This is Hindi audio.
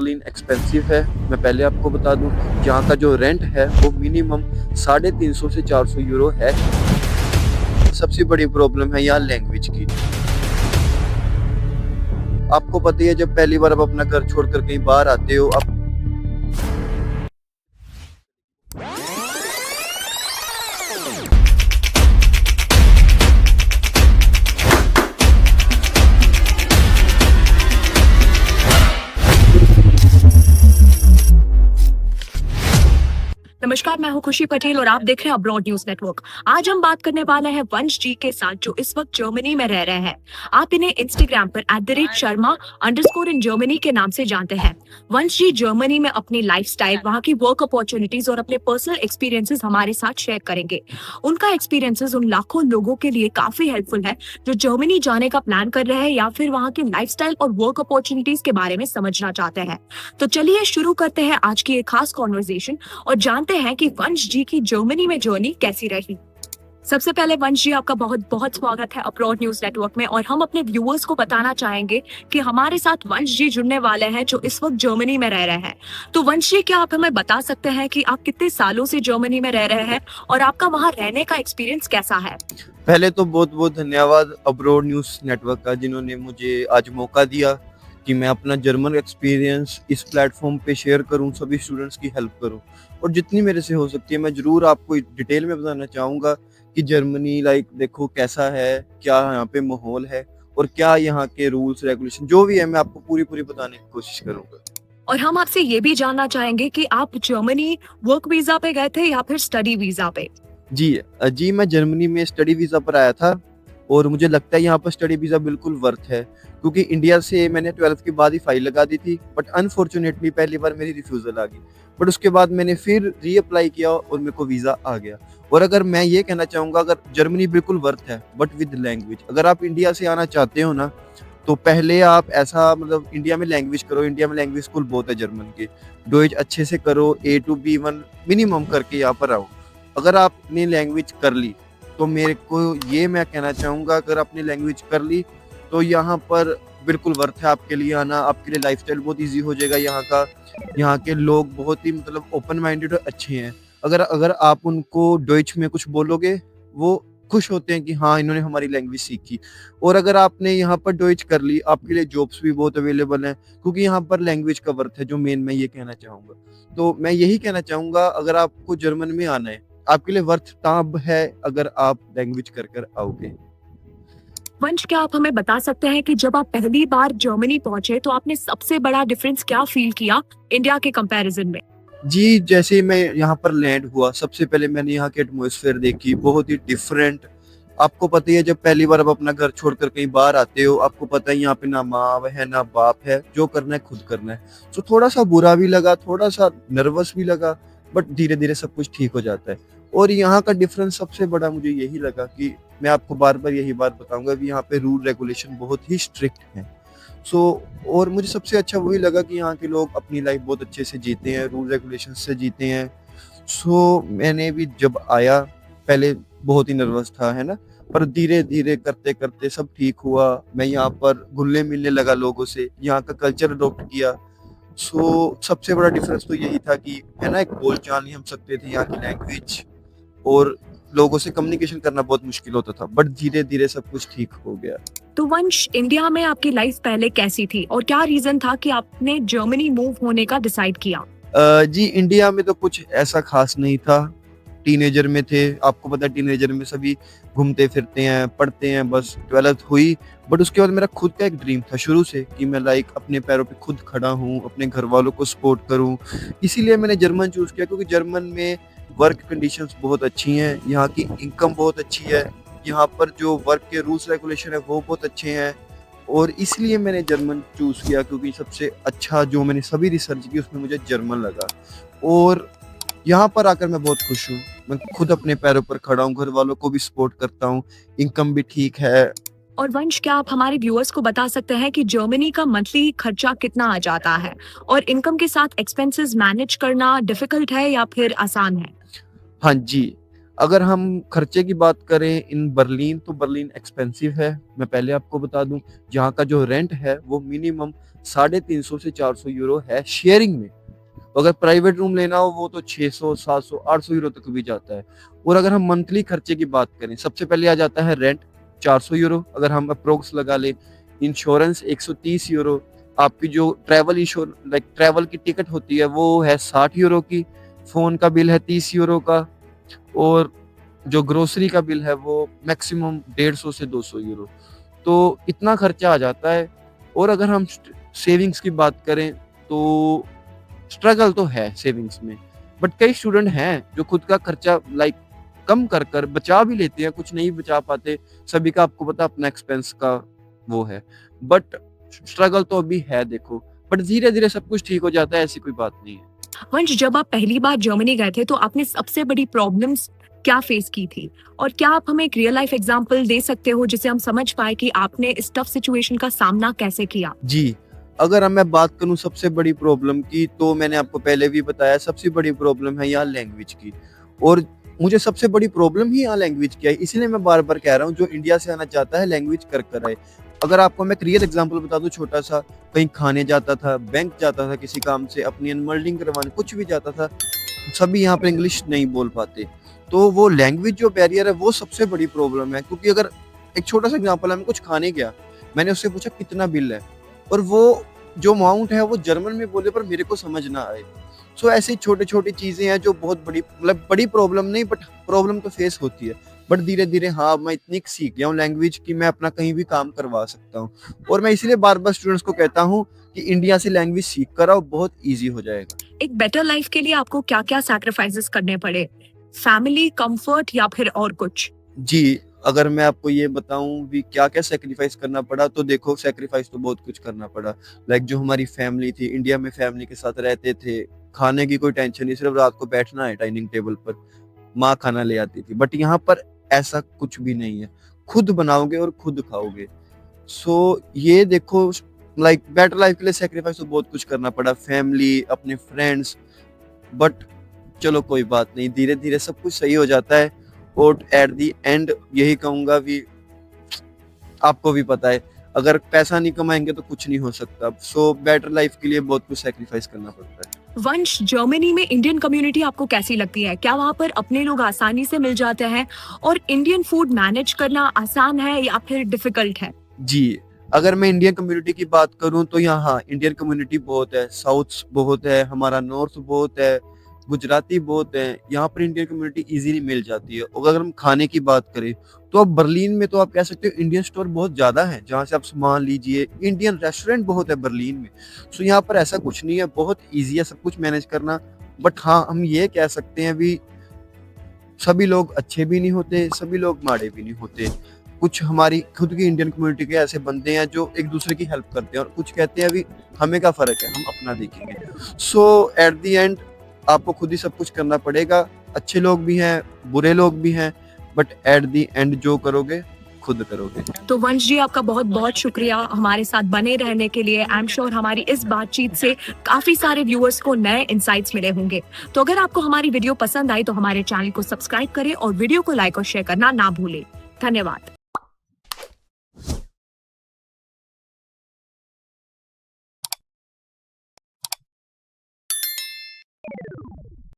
इन एक्सपेंसिव है। मैं पहले आपको बता दूं, यहाँ का जो रेंट है वो मिनिमम 350 से 400 यूरो है। सबसे बड़ी प्रॉब्लम है यहाँ लैंग्वेज की। आपको पता ही है, जब पहली बार आप अपना घर छोड़कर कहीं बाहर आते हो, आप नमस्कार, मैं हूं खुशी पटेल और आप देख रहे हैं अब्रॉड न्यूज नेटवर्क। आज हम बात करने वाले हैं वंश जी के साथ, जो इस वक्त जर्मनी में रह रहे हैं। आप इन्हें इंस्टाग्राम पर @शर्मा_इन जर्मनी के नाम से जानते हैं। वंश जी जर्मनी में अपनी लाइफस्टाइल, वहां की वर्क अपॉर्चुनिटीज और अपने पर्सनल एक्सपीरियंसेस हमारे साथ शेयर करेंगे। उनका एक्सपीरियंसेस उन लाखों लोगों के लिए काफी हेल्पफुल है जो जर्मनी जाने का प्लान कर रहे हैं या फिर वहां की लाइफस्टाइल और वर्क अपॉर्चुनिटीज के बारे में समझना चाहते हैं। तो चलिए शुरू करते हैं आज की एक खास कॉन्वर्सेशन और जानते हैं कि वंश जी की जर्मनी में जर्नी कैसी रही। सबसे पहले वंश जी, आपका बहुत बहुत स्वागत है अब्रॉड न्यूज नेटवर्क में। और हम अपने व्यूअर्स को बताना चाहेंगे कि हमारे साथ वंश जी जुड़ने वाले हैं जो इस वक्त जर्मनी में रह रहे हैं। तो वंश जी, क्या आप हमें बता सकते हैं कि आप कितने सालों से जर्मनी में रह रहे हैं और आपका वहाँ रहने का एक्सपीरियंस कैसा है? पहले तो बहुत बहुत धन्यवाद अब्रॉड न्यूज नेटवर्क का, जिन्होंने मुझे आज मौका दिया कि मैं अपना जर्मन एक्सपीरियंस इस प्लेटफॉर्म पे शेयर करूं, सभी स्टूडेंट्स की हेल्प करूं। और जितनी मेरे से हो सकती है मैं ज़रूर आपको डिटेल में बताना चाहूँगा कि जर्मनी देखो कैसा है, क्या यहाँ पे माहौल है और क्या यहाँ के रूल्स रेगुलेशन जो भी है, मैं आपको पूरी पूरी बताने की कोशिश करूँगा। और हम आपसे ये भी जानना चाहेंगे कि आप जर्मनी वर्क वीजा पे गए थे या फिर स्टडी वीजा पे? जी, मैं जर्मनी में स्टडी वीज़ा पर आया था और मुझे लगता है यहाँ पर स्टडी वीज़ा बिल्कुल वर्थ है, क्योंकि इंडिया से मैंने 12th के बाद ही फाइल लगा दी थी, बट अनफॉर्चुनेटली पहली बार मेरी रिफ्यूज़ल आ गई। बट उसके बाद मैंने फिर रीअप्लाई किया और मेरे को वीज़ा आ गया। और अगर मैं ये कहना चाहूँगा, अगर जर्मनी बिल्कुल वर्थ है बट विद लैंग्वेज। अगर आप इंडिया से आना चाहते हो ना, तो पहले आप ऐसा इंडिया में लैंग्वेज करो। इंडिया में लैंग्वेज स्कूल बहुत है जर्मन के। डोइच अच्छे से करो, A to B1 मिनिमम करके यहाँ पर आओ। अगर आपने लैंग्वेज कर ली तो मेरे को ये मैं कहना चाहूँगा, अगर आपने लैंग्वेज कर ली तो यहाँ पर बिल्कुल वर्थ है आपके लिए आना। आपके लिए लाइफस्टाइल बहुत ईज़ी हो जाएगा यहाँ का। यहाँ के लोग बहुत ही ओपन माइंडेड और अच्छे हैं। अगर अगर आप उनको डॉइच में कुछ बोलोगे, वो खुश होते हैं कि हाँ, इन्होंने हमारी लैंग्वेज सीखी। और अगर आपने यहाँ पर डॉइच कर ली, आपके लिए जॉब्स भी बहुत अवेलेबल हैं, क्योंकि यहाँ पर लैंग्वेज का वर्थ है, जो मेन मैं ये कहना चाहूँगा। तो मैं यही कहना चाहूँगा, अगर आपको जर्मन में आना है, आपके लिए वर्थ तब है अगर आप लैंग्वेज कर आओगे। वंश, क्या आप हमें बता सकते हैं कि जब आप पहली बार जर्मनी पहुंचे तो आपने सबसे बड़ा डिफरेंस क्या फील किया इंडिया के कंपैरिजन में? जी, जैसे ही मैं यहाँ पर लैंड हुआ, सबसे पहले मैंने यहाँ की एटमॉस्फेयर देखी, बहुत ही डिफरेंट। आपको पता ही है, जब पहली बार आप अपना घर छोड़कर कहीं बाहर आते हो, आपको पता है यहाँ पे ना माँ है ना बाप है, जो करना है खुद करना है। तो थोड़ा सा बुरा भी लगा, थोड़ा सा नर्वस भी लगा, बट धीरे धीरे सब कुछ ठीक हो जाता है। और यहाँ का डिफरेंस सबसे बड़ा मुझे यही लगा कि मैं आपको बार बार यही बात बताऊंगा कि यहाँ पे रूल रेगुलेशन बहुत ही स्ट्रिक्ट है। और मुझे सबसे अच्छा वही लगा कि यहाँ के लोग अपनी लाइफ बहुत अच्छे से जीते हैं, रूल रेगुलेशन से जीते हैं। मैंने भी जब आया, पहले बहुत ही नर्वस था, है ना, पर धीरे धीरे करते करते सब ठीक हुआ। मैं यहाँ पर घुलने मिलने लगा लोगों से, यहाँ का कल्चर अडॉप्ट किया। सबसे बड़ा डिफरेंस तो यही था कि, है ना, एक बोलचाल नहीं हम सकते थे, यहाँ की लैंग्वेज और लोगों से कम्युनिकेशन करना बहुत मुश्किल होता था, बट धीरे धीरे सब कुछ ठीक हो गया। तो वंश, इंडिया में आपकी लाइफ पहले कैसी थी और क्या रीजन था कि आपने जर्मनी मूव होने का डिसाइड किया? जी, इंडिया में तो कुछ ऐसा खास नहीं था। टीनेजर में थे, आपको पता है टीनेजर में सभी घूमते फिरते हैं, पढ़ते हैं, बस 12th हुई। बट उसके बाद मेरा खुद का एक ड्रीम था शुरू से कि मैं अपने पैरों पे खुद खड़ा हूँ, अपने घर वालों को सपोर्ट करूँ। इसीलिए मैंने जर्मन चूज़ किया, क्योंकि जर्मन में वर्क कंडीशंस बहुत अच्छी हैं, यहाँ की इनकम बहुत अच्छी है, यहाँ पर जो वर्क के रूल्स रेगुलेशन है वो बहुत अच्छे हैं। और इसलिए मैंने जर्मन चूज़ किया, क्योंकि सबसे अच्छा जो मैंने सभी रिसर्च की उसमें मुझे जर्मन लगा। और यहाँ पर आकर मैं बहुत खुश हूँ। मैं खुद अपने पैरों पर खड़ा हूँ, घर वालों को भी सपोर्ट करता हूँ, इनकम भी ठीक है। और वंश, क्या आप हमारे व्यूअर्स को बता सकते हैं कि जर्मनी का मंथली खर्चा कितना आ जाता है और इनकम के साथ एक्सपेंसेस मैनेज करना डिफिकल्ट है या फिर आसान है? हाँ जी, अगर हम खर्चे की बात करें इन बर्लिन, तो बर्लिन एक्सपेंसिव है। मैं पहले आपको बता दूं, यहाँ का जो रेंट है वो मिनिमम 350 से 400 यूरो है शेयरिंग में। अगर प्राइवेट रूम लेना हो वो तो 600, 700, 800 यूरो तक भी जाता है। और अगर हम मंथली खर्चे की बात करें, सबसे पहले आ जाता है रेंट 400 यूरो, अगर हम अप्रोक्स लगा ले। इंश्योरेंस 130 यूरो, आपकी जो ट्रैवल की टिकट होती है वो है 60 यूरो की, फोन का बिल है 30 यूरो का, और जो ग्रोसरी का बिल है वो मैक्सिमम 150 से 200 यूरो। तो इतना खर्चा आ जाता है। और अगर हम सेविंग्स की बात करें तो स्ट्रगल तो है सेविंग्स में, बट कई स्टूडेंट हैं जो खुद का खर्चा कम कर कर बचा भी लेते हैं, कुछ नहीं बचा पाते। सभी का आपको पता अपना एक्सपेंस का वो है, बट स्ट्रगल तो अभी है देखो, बट धीरे धीरे सब कुछ ठीक हो जाता है, ऐसी कोई बात नहीं है। वंश, जब आप पहली बार जर्मनी गए थे तो आपने सबसे बड़ी प्रॉब्लम्स क्या फेस की थी, और क्या आप हमें एक रियल लाइफ एग्जांपल दे सकते हो जिससे हम समझ पाए कि आपने इस टफ सिचुएशन का सामना कैसे किया? जी, अगर अब मैं बात करूँ सबसे बड़ी प्रॉब्लम की, तो मैंने आपको पहले भी बताया, सबसे बड़ी प्रॉब्लम है यहाँ लैंग्वेज की। और मुझे सबसे बड़ी प्रॉब्लम ही यहाँ लैंग्वेज की है, इसलिए मैं बार-बार कह रहा हूँ जो इंडिया से आना चाहता है लैंग्वेज कर कर आए। अगर आपको मैं एक रियल एग्जांपल बता दूँ छोटा-सा, कहीं खाने जाता था, बैंक जाता था किसी काम से, अपनी अनमोल्डिंग करवाने, कुछ भी जाता था, सभी यहाँ पे इंग्लिश नहीं बोल पाते। तो वो लैंग्वेज जो बैरियर है वो सबसे बड़ी प्रॉब्लम है, क्योंकि अगर एक छोटा-सा एग्जांपल है, मैं कुछ खाने गया, मैंने उससे पूछा कितना बिल है, और वो जो अमाउंट है वो जर्मन में बोले पर मेरे को समझ ना आए। सो ऐसी छोटी-छोटी चीज़ें हैं जो बहुत बड़ी, मतलब बड़ी प्रॉब्लम नहीं, बट प्रॉब्लम तो फेस होती है। बट धीरे-धीरे हाँ, मैं इतनी सीख गया हूँ लैंग्वेज कि मैं अपना कहीं भी काम करवा सकता हूँ। और मैं इसीलिए बार-बार स्टूडेंट्स को कहता हूँ कि इंडिया से लैंग्वेज सीख कर आओ, बहुत ईज़ी हो जाएगा। एक बेटर लाइफ के लिए आपको क्या-क्या सैक्रिफाइसेस करने पड़े? फैमिली, कंफर्ट या फिर और कुछ? जी, अगर मैं आपको ये बताऊँ भी क्या-क्या सैक्रिफाइस करना पड़ा, तो देखो सैक्रिफाइस तो बहुत कुछ करना पड़ा। जो हमारी फैमिली थी, इंडिया में फैमिली के साथ रहते थे, खाने की कोई टेंशन नहीं, सिर्फ रात को बैठना है डाइनिंग टेबल पर, माँ खाना ले आती थी। बट यहाँ पर ऐसा कुछ भी नहीं है, खुद बनाओगे और खुद खाओगे। सो ये देखो, बेटर लाइफ के लिए सैक्रिफाइस तो बहुत कुछ करना पड़ा, फैमिली, अपने फ्रेंड्स, बट चलो कोई बात नहीं, धीरे-धीरे सब कुछ सही हो जाता है। और एट द एंड यही कहूँगा कि आपको भी पता है, अगर पैसा नहीं कमाएँगे तो कुछ नहीं हो सकता। सो बेटर लाइफ के लिए बहुत कुछ सैक्रिफाइस करना पड़ता है। वंश, जर्मनी में इंडियन कम्युनिटी आपको कैसी लगती है? क्या वहाँ पर अपने लोग आसानी से मिल जाते हैं, और इंडियन फूड मैनेज करना आसान है या फिर डिफिकल्ट है? जी, अगर मैं इंडियन कम्युनिटी की बात करूँ तो यहाँ हाँ, इंडियन कम्युनिटी बहुत है, साउथ बहुत है, हमारा नॉर्थ बहुत है, गुजराती बहुत है, यहाँ पर इंडियन कम्युनिटी ईज़िली मिल जाती है। और अगर हम खाने की बात करें, तो अब बर्लिन में तो आप कह सकते हो इंडियन स्टोर बहुत ज़्यादा है, जहाँ से आप सामान लीजिए, इंडियन रेस्टोरेंट बहुत है बर्लिन में। सो यहाँ पर ऐसा कुछ नहीं है, बहुत ईज़ी है सब कुछ मैनेज करना। बट हाँ, हम ये कह सकते हैं अभी सभी लोग अच्छे भी नहीं होते, सभी लोग माड़े भी नहीं होते। कुछ हमारी खुद की इंडियन कम्युनिटी के ऐसे बंदे हैं जो एक दूसरे की हेल्प करते हैं, और कुछ कहते हैं अभी हमें क्या फ़र्क है, हम अपना देखेंगे। सो एट द एंड आपको खुद ही सब कुछ करना पड़ेगा। अच्छे लोग भी हैं, बुरे लोग भी हैं, बट एट द एंड जो करोगे खुद करोगे। तो वंश जी, आपका बहुत बहुत शुक्रिया हमारे साथ बने रहने के लिए। आई एम श्योर हमारी इस बातचीत से काफी सारे व्यूअर्स को नए इंसाइट्स मिले होंगे। तो अगर आपको हमारी वीडियो पसंद आई तो हमारे चैनल को सब्सक्राइब करें और वीडियो को लाइक और शेयर करना ना भूलें। धन्यवाद।